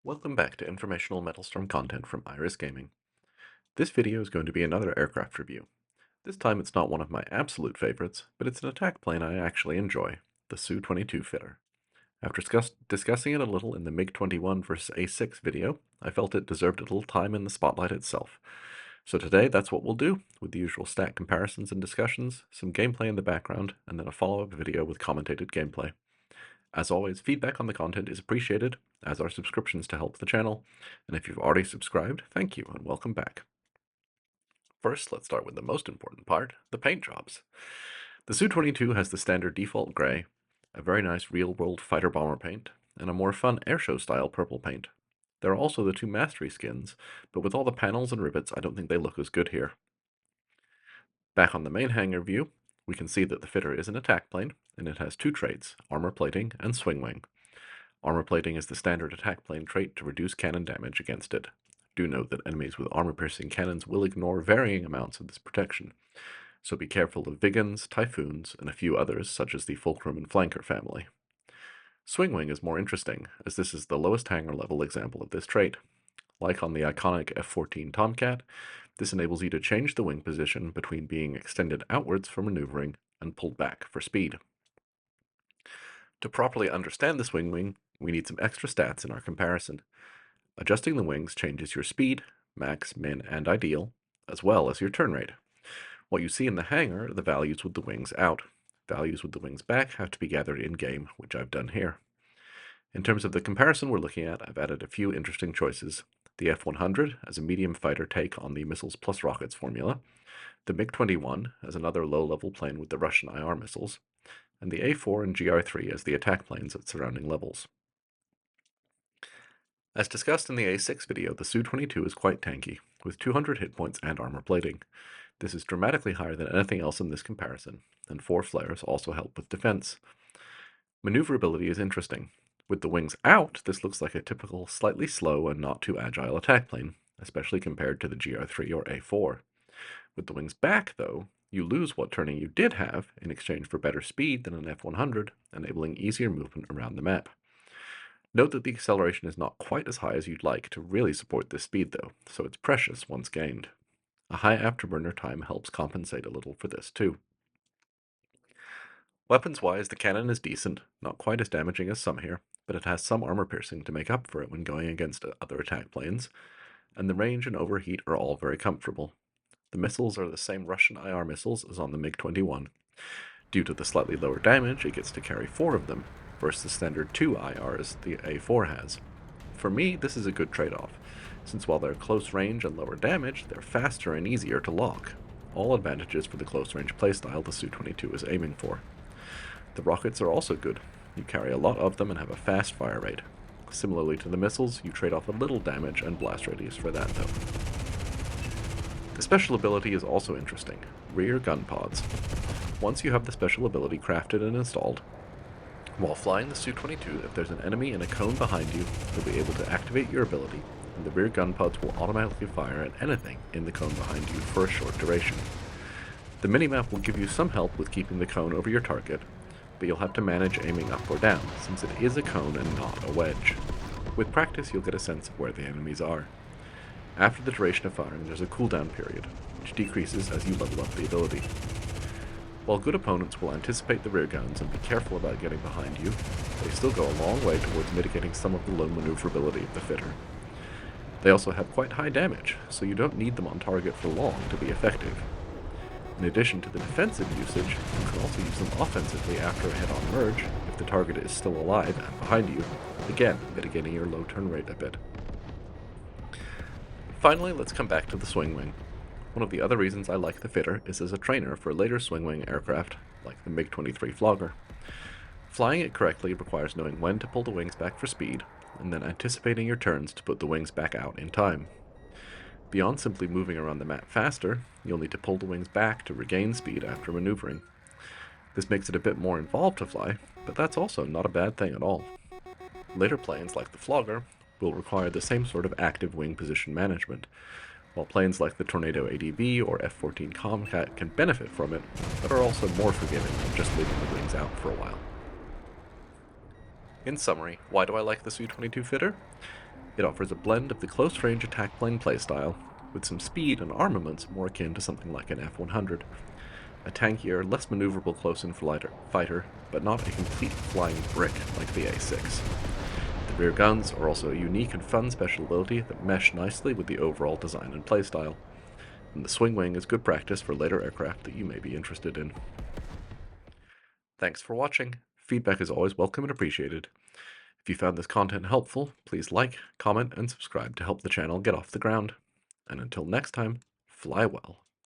Welcome back to informational Metalstorm content from Iris Gaming. This video is going to be another aircraft review. This time it's not one of my absolute favorites, but it's an attack plane I actually enjoy, the Su-22 fitter. After discussing it a little in the MiG-21 vs. A6 video, I felt it deserved a little time in the spotlight itself. So today that's what we'll do, with the usual stat comparisons and discussions, some gameplay in the background, and then a follow-up video with commentated gameplay. As always, feedback on the content is appreciated, as are subscriptions to help the channel, and if you've already subscribed, thank you and welcome back. First, let's start with the most important part, the paint jobs. The Su-22 has the standard default gray, a very nice real-world fighter bomber paint, and a more fun airshow style purple paint. There are also the two mastery skins, but with all the panels and rivets, I don't think they look as good here. Back on the main hangar view, we can see that the fitter is an attack plane, and it has two traits, armor plating and swing wing. Armor plating is the standard attack plane trait to reduce cannon damage against it. Do note that enemies with armor-piercing cannons will ignore varying amounts of this protection, so be careful of Vigans, Typhoons, and a few others such as the Fulcrum and Flanker family. Swing wing is more interesting, as this is the lowest hangar level example of this trait. Like on the iconic F-14 Tomcat, this enables you to change the wing position between being extended outwards for maneuvering and pulled back for speed. To properly understand the swing wing, we need some extra stats in our comparison. Adjusting the wings changes your speed, max, min, and ideal, as well as your turn rate. What you see in the hangar are the values with the wings out. Values with the wings back have to be gathered in-game, which I've done here. In terms of the comparison we're looking at, I've added a few interesting choices. The F-100 as a medium fighter take on the missiles plus rockets formula, the MiG-21 as another low-level plane with the Russian IR missiles, and the A4 and GR3 as the attack planes at surrounding levels. As discussed in the A6 video, the Su-22 is quite tanky, with 200 hit points and armor plating. This is dramatically higher than anything else in this comparison, and 4 flares also help with defense. Maneuverability is interesting. With the wings out, this looks like a typical, slightly slow and not too agile attack plane, especially compared to the GR3 or A4. With the wings back, though, you lose what turning you did have in exchange for better speed than an F-100, enabling easier movement around the map. Note that the acceleration is not quite as high as you'd like to really support this speed though, so it's precious once gained. A high afterburner time helps compensate a little for this too. Weapons-wise, the cannon is decent, not quite as damaging as some here, but it has some armor piercing to make up for it when going against other attack planes, and the range and overheat are all very comfortable. The missiles are the same Russian IR missiles as on the MiG-21. Due to the slightly lower damage, it gets to carry 4 of them, versus the standard 2 IRs the A4 has. For me, this is a good trade-off, since while they're close range and lower damage, they're faster and easier to lock. All advantages for the close-range playstyle the Su-22 is aiming for. The rockets are also good. You carry a lot of them and have a fast fire rate. Similarly to the missiles, you trade off a little damage and blast radius for that though. The special ability is also interesting, rear gun pods. Once you have the special ability crafted and installed, while flying the Su-22, if there's an enemy in a cone behind you, you'll be able to activate your ability, and the rear gun pods will automatically fire at anything in the cone behind you for a short duration. The minimap will give you some help with keeping the cone over your target, but you'll have to manage aiming up or down, since it is a cone and not a wedge. With practice, you'll get a sense of where the enemies are. After the duration of firing, there's a cooldown period, which decreases as you level up the ability. While good opponents will anticipate the rear guns and be careful about getting behind you, they still go a long way towards mitigating some of the low maneuverability of the fitter. They also have quite high damage, so you don't need them on target for long to be effective. In addition to the defensive usage, you can also use them offensively after a head-on merge if the target is still alive and behind you, again mitigating your low turn rate a bit. Finally, let's come back to the swing wing. One of the other reasons I like the fitter is as a trainer for later swing-wing aircraft, like the MiG-23 Flogger. Flying it correctly requires knowing when to pull the wings back for speed, and then anticipating your turns to put the wings back out in time. Beyond simply moving around the map faster, you'll need to pull the wings back to regain speed after maneuvering. This makes it a bit more involved to fly, but that's also not a bad thing at all. Later planes, like the Flogger, will require the same sort of active wing position management, while planes like the Tornado ADB or F-14 Tomcat can benefit from it, but are also more forgiving than just leaving the wings out for a while. In summary, why do I like the Su-22 fitter? It offers a blend of the close-range attack plane playstyle, with some speed and armaments more akin to something like an F-100, a tankier, less maneuverable close-in fighter, but not a complete flying brick like the A6. The rear guns are also a unique and fun special ability that mesh nicely with the overall design and playstyle, and the swing wing is good practice for later aircraft that you may be interested in. Thanks for watching. Feedback is always welcome and appreciated. If you found this content helpful, please like, comment, and subscribe to help the channel get off the ground. And until next time, fly well.